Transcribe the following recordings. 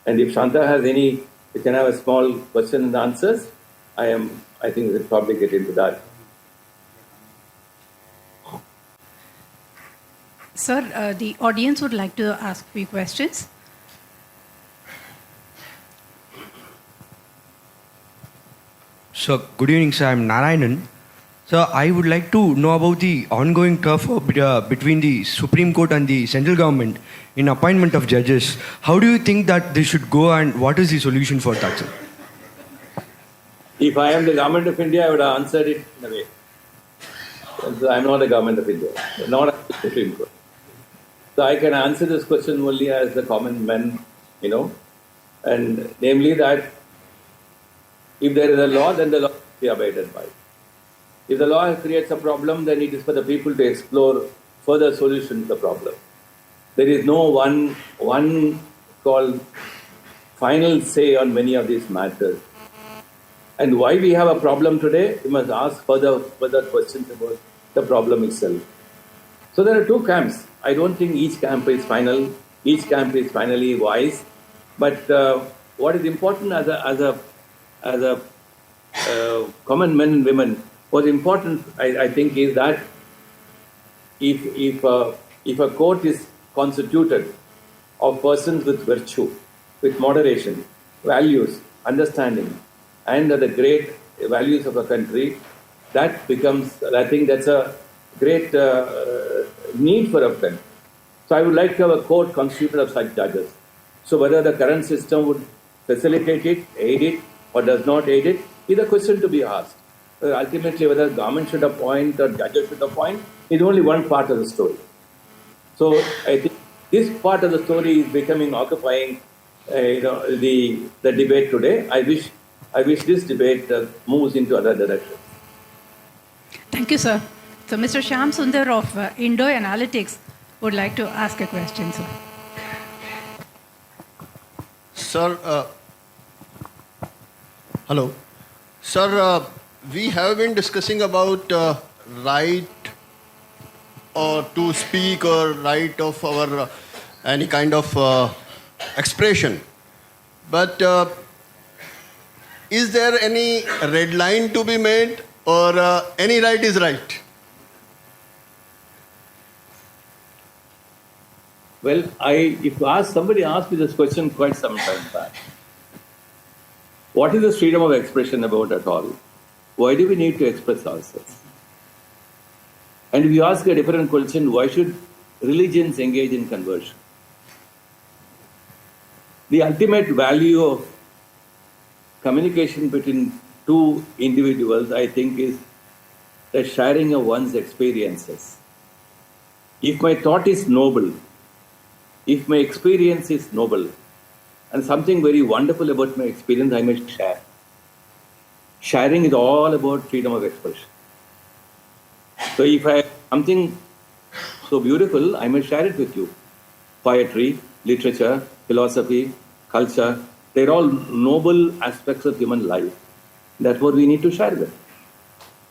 And if Shanta has any, we can have a small question and answers. I think we'll probably get into that. Sir, the audience would like to ask a few questions. So, good evening, sir. I'm Narayanan. So, I would like to know about the ongoing turf war between the Supreme Court and the central government in appointment of judges. How do you think that this should go, and what is the solution for that, sir? If I am the government of India, I would have answered it in a way. I'm not the government of India, not the Supreme Court. So I can answer this question only as the common man, and namely that if there is a law, then the law must be abided by. If the law creates a problem, then it is for the people to explore further solution to the problem. There is no one called final say on many of these matters. And why we have a problem today, we must ask further questions about the problem itself. So there are two camps. I don't think each camp is final. Each camp is finally wise. But what is important as a common men and women, what's important, I think, is that if a court is constituted of persons with virtue, with moderation, values, understanding, and the great values of a country, that becomes, I think that's a great need for a friend. So I would like to have a court constituted of such judges. So whether the current system would facilitate it, aid it, or does not aid it, is a question to be asked. Ultimately, whether government should appoint or judges should appoint is only one part of the story. So I think this part of the story is becoming occupying the debate today. I wish this debate moves into other directions. Thank you, sir. So Mr. Shyam Sundar of Indoi Analytics would like to ask a question, sir. Sir, hello. Sir, we have been discussing about right or to speak or right of our any kind of expression. But is there any red line to be made, or any right is right? Well, somebody asked me this question quite some time back. What is this freedom of expression about at all? Why do we need to express ourselves? And if you ask a different question, why should religions engage in conversion? The ultimate value of communication between two individuals, I think, is the sharing of one's experiences. If my thought is noble, if my experience is noble, and something very wonderful about my experience, I must share. Sharing is all about freedom of expression. So if I have something so beautiful, I must share it with you. Poetry, literature, philosophy, culture, they're all noble aspects of human life. That's what we need to share with.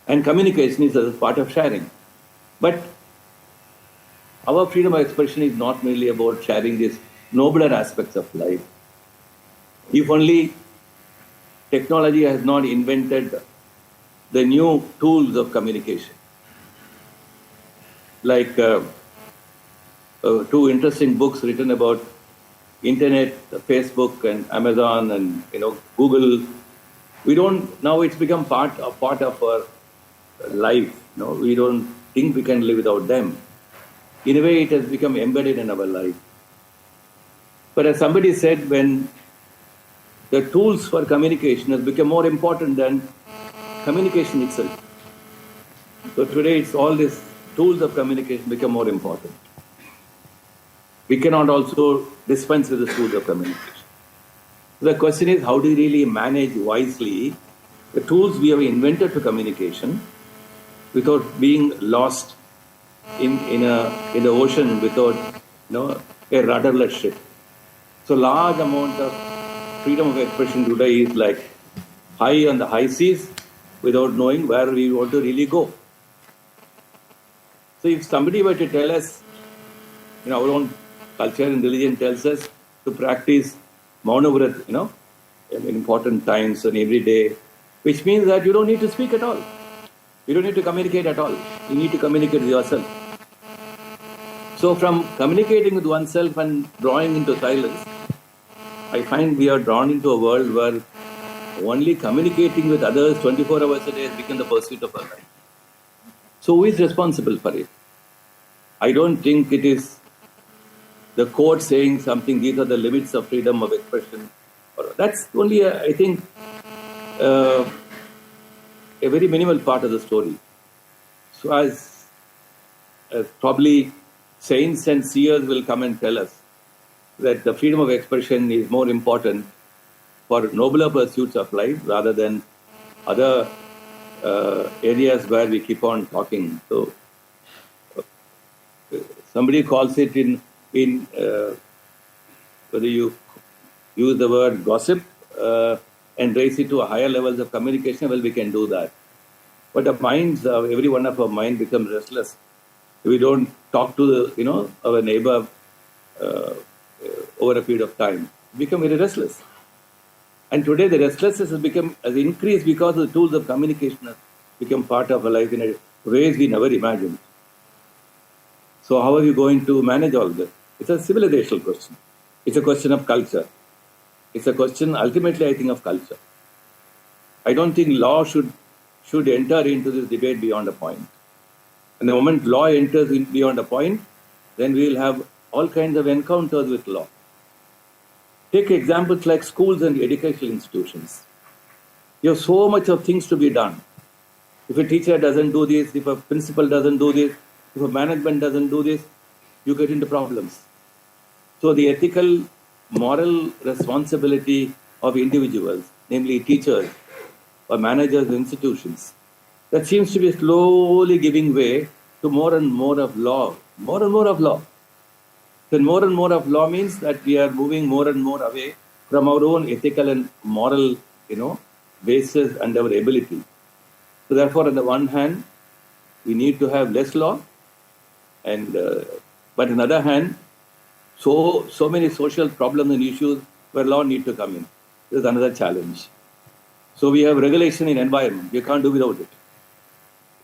And communication is a part of sharing. But our freedom of expression is not merely about sharing these nobler aspects of life. If only technology has not invented the new tools of communication. Like two interesting books written about internet, Facebook and Amazon and Google. Now it's become part of our life. We don't think we can live without them. In a way, it has become embedded in our life. But as somebody said, when the tools for communication has become more important than communication itself. So today, it's all these tools of communication become more important. We cannot also dispense with the tools of communication. The question is, how do we really manage wisely the tools we have invented for communication without being lost in the ocean without a rudderless ship? So large amount of freedom of expression today is like high on the high seas without knowing where we want to really go. So if somebody were to tell us, our own culture and religion tells us to practice Maunavrat, in important times and every day, which means that you don't need to speak at all. You don't need to communicate at all. You need to communicate with yourself. So from communicating with oneself and drawing into silence, I find we are drawn into a world where only communicating with others 24 hours a day has become the pursuit of our life. So who is responsible for it? I don't think it is the court saying something, these are the limits of freedom of expression. That's only, I think, a very minimal part of the story. So as probably saints and seers will come and tell us that the freedom of expression is more important for nobler pursuits of life rather than other areas where we keep on talking. So somebody calls it in whether you use the word gossip and raise it to a higher levels of communication, well, we can do that. But the minds of every one of our mind becomes restless if we don't talk to our neighbor over a period of time. We become very restless. And today the restlessness has increased because the tools of communication have become part of our life in ways we never imagined. So how are you going to manage all this? It's a civilizational question. It's a question of culture. It's a question, ultimately, I think, of culture. I don't think law should enter into this debate beyond a point. And the moment law enters beyond a point, then we will have all kinds of encounters with law. Take examples like schools and educational institutions. You have so much of things to be done. If a teacher doesn't do this, if a principal doesn't do this, if a management doesn't do this, you get into problems. So the ethical, moral responsibility of individuals, namely teachers or managers of institutions, that seems to be slowly giving way to more and more of law. More and more of law. Then more and more of law means that we are moving more and more away from our own ethical and moral, basis and our ability. So therefore, on the one hand, we need to have less law, and but on the other hand, so many social problems and issues where law need to come in. This is another challenge. So we have regulation in environment. You can't do without it.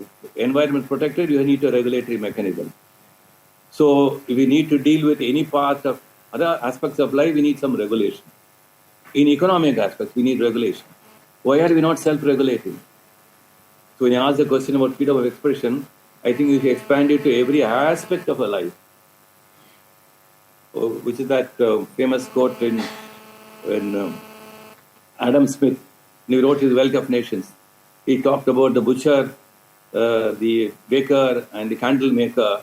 If environment protected, you need a regulatory mechanism. So if we need to deal with any part of other aspects of life, we need some regulation. In economic aspects, we need regulation. Why are we not self-regulating? So when you ask the question about freedom of expression, I think you should expand it to every aspect of our life. Which is that famous quote in Adam Smith, when he wrote his Wealth of Nations. He talked about the butcher, the baker, and the candle maker.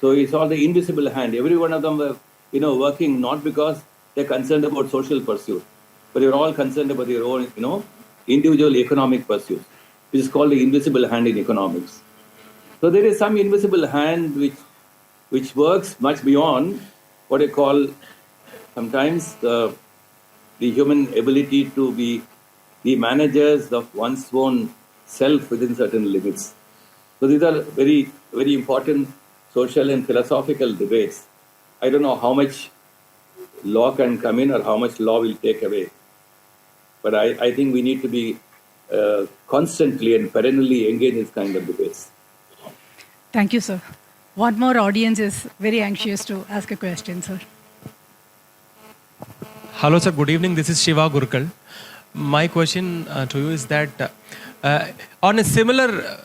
So he saw the invisible hand. Every one of them were, working not because they're concerned about social pursuit, but they're all concerned about their own, individual economic pursuits, which is called the invisible hand in economics. So there is some invisible hand which works much beyond what I call sometimes the human ability to be the managers of one's own self within certain limits. So these are very, very important social and philosophical debates. I don't know how much law can come in or how much law will take away. But I think we need to be constantly and perennially engaged in this kind of debates. Thank you, sir. One more audience is very anxious to ask a question, sir. Hello, sir. Good evening. This is Shiva Gurkal. My question to you is that on a similar,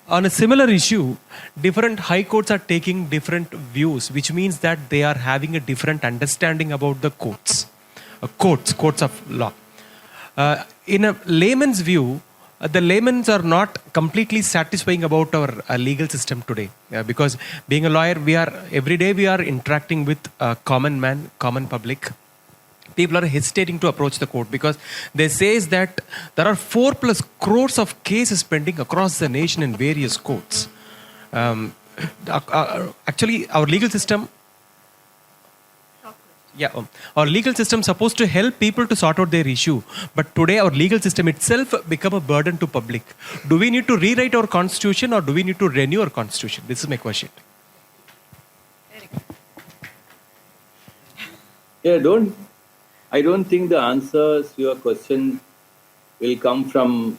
on a similar issue, different high courts are taking different views, which means that they are having a different understanding about the courts of law. In a layman's view, the laymen are not completely satisfying about our legal system today, because being a lawyer, every day we are interacting with common man, common public. People are hesitating to approach the court because they say that there are 4+ crores of cases pending across the nation in various courts. Actually, our legal system. Our legal system is supposed to help people to sort out their issue. But today our legal system itself become a burden to public. Do we need to rewrite our constitution or do we need to renew our constitution? This is my question. Yeah, I don't think the answers to your question will come from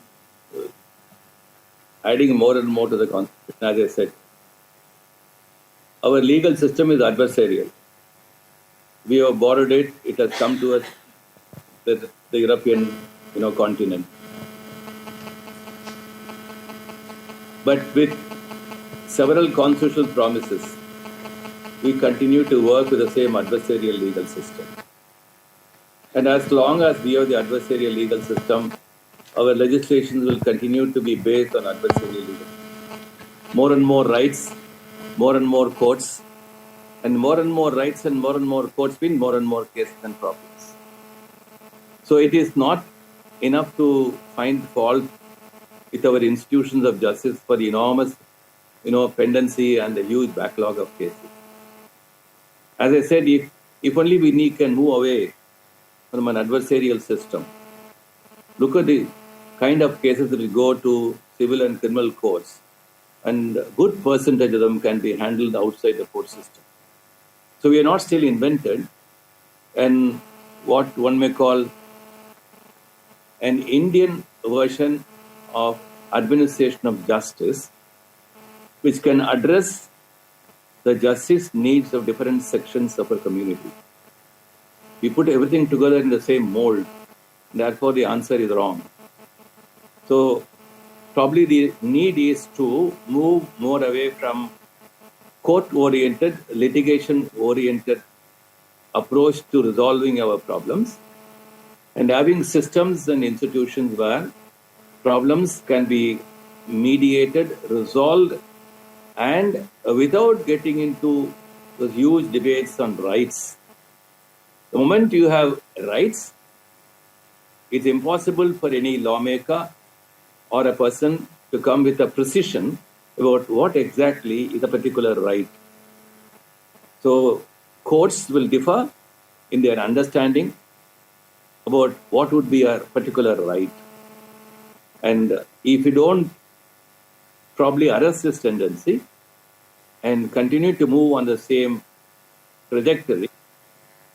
adding more and more to the Constitution. As I said, our legal system is adversarial. We have borrowed it. It has come to us, the European, continent. But with several constitutional promises, we continue to work with the same adversarial legal system. And as long as we have the adversarial legal system, our legislations will continue to be based on adversarial legal. More and more rights, more and more courts, and more rights and more courts mean more and more cases and problems. So it is not enough to find fault with our institutions of justice for the enormous, pendency and the huge backlog of cases. As I said, if only we can move away from an adversarial system, look at the kind of cases that will go to civil and criminal courts, and a good percentage of them can be handled outside the court system. So we are not still invented, and what one may call an Indian version of administration of justice, which can address the justice needs of different sections of a community. We put everything together in the same mold, therefore the answer is wrong. So probably the need is to move more away from court-oriented, litigation-oriented approach to resolving our problems, and having systems and institutions where problems can be mediated, resolved, and without getting into those huge debates on rights. The moment you have rights, it's impossible for any lawmaker or a person to come with a precision about what exactly is a particular right. So courts will differ in their understanding about what would be a particular right. And if you don't probably arrest this tendency and continue to move on the same trajectory,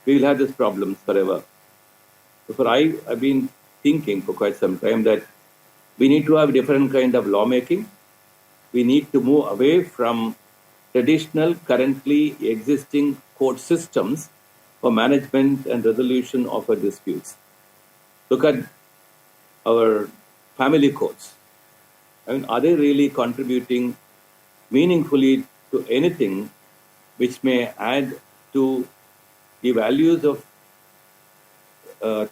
we will have these problems forever. So I've been thinking for quite some time that we need to have different kind of lawmaking. We need to move away from traditional, currently existing court systems for management and resolution of our disputes. Look at our family courts. I mean, are they really contributing meaningfully to anything which may add to the values of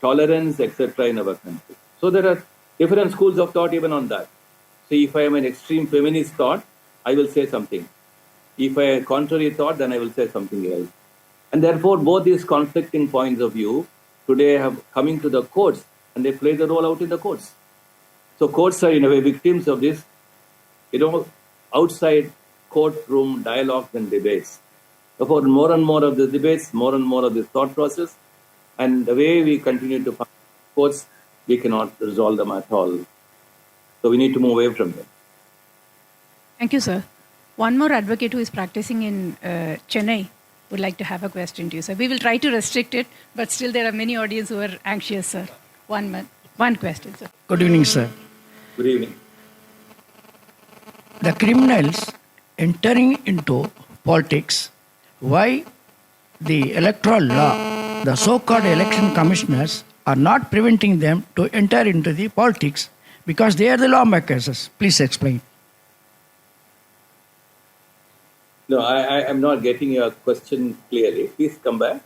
tolerance, etc. in our country? So there are different schools of thought even on that. So if I am an extreme feminist thought, I will say something. If I am contrary thought, then I will say something else. And therefore, both these conflicting points of view today have coming to the courts, and they play the role out in the courts. So courts are in a way victims of this, outside courtroom dialogues and debates. Therefore, more and more of the debates, more and more of this thought process, and the way we continue to find courts, we cannot resolve them at all. So we need to move away from them. Thank you, sir. One more advocate who is practicing in Chennai would like to have a question to you, sir. We will try to restrict it, but still there are many audience who are anxious, sir. One question, sir. Good evening, sir. Good evening. The criminals entering into politics, why the electoral law, the so-called election commissioners are not preventing them to enter into the politics because they are the lawmakers? Please explain. No, I am not getting your question clearly. Please come back.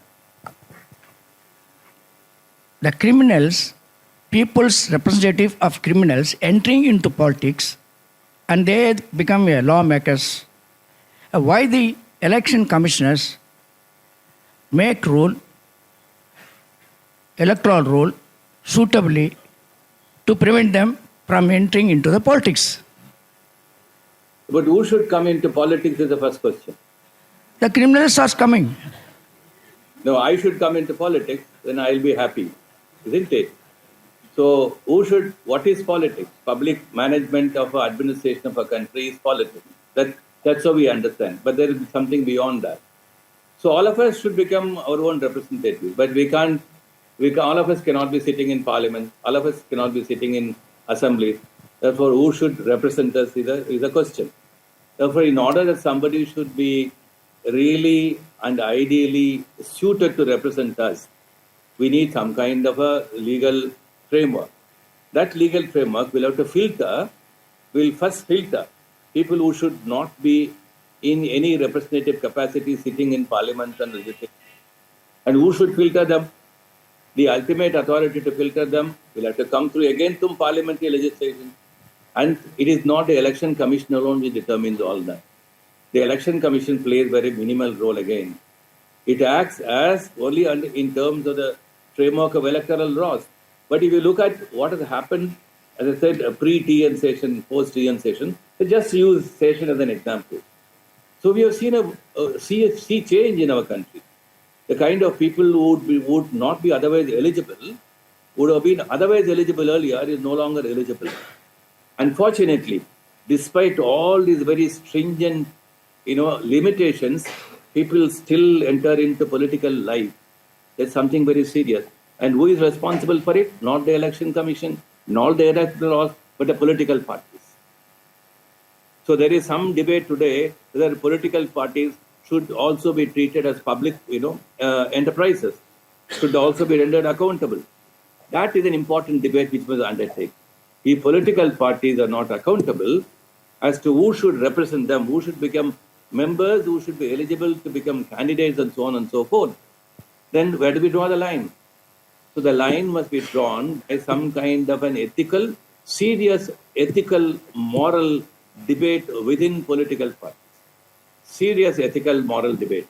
The criminals, people's representative of criminals entering into politics, and they become lawmakers. Why the election commissioners make electoral rule suitably to prevent them from entering into the politics? But who should come into politics is the first question. The criminals are coming. No, I should come into politics, then I'll be happy, isn't it? So what is politics? Public management of administration of a country is politics. That's how we understand. But there is something beyond that. So all of us should become our own representatives, but all of us cannot be sitting in parliament, all of us cannot be sitting in assembly. Therefore, who should represent us is a question. Therefore, in order that somebody should be really and ideally suited to represent us, we need some kind of a legal framework. That legal framework will have to will first filter people who should not be in any representative capacity sitting in parliament and legislature. And who should filter them? The ultimate authority to filter them will have to come through again through parliamentary legislation. And it is not the election commission alone which determines all that. The election commission plays very minimal role again. It acts as only in terms of the framework of electoral laws. But if you look at what has happened, as I said, pre-TN session, post-TN session, just use session as an example. So we have seen a sea change in our country. The kind of people who would not be otherwise eligible, would have been otherwise eligible earlier, is no longer eligible. Unfortunately, despite all these very stringent, limitations, people still enter into political life. That's something very serious. And who is responsible for it? Not the election commission, not the electoral laws, but the political parties. So there is some debate today whether political parties should also be treated as public, enterprises, should also be rendered accountable. That is an important debate which must undertake. If political parties are not accountable as to who should represent them, who should become members, who should be eligible to become candidates, and so on and so forth, then where do we draw the line? So the line must be drawn by some kind of an serious ethical, moral debate within political parties. Serious ethical, moral debate.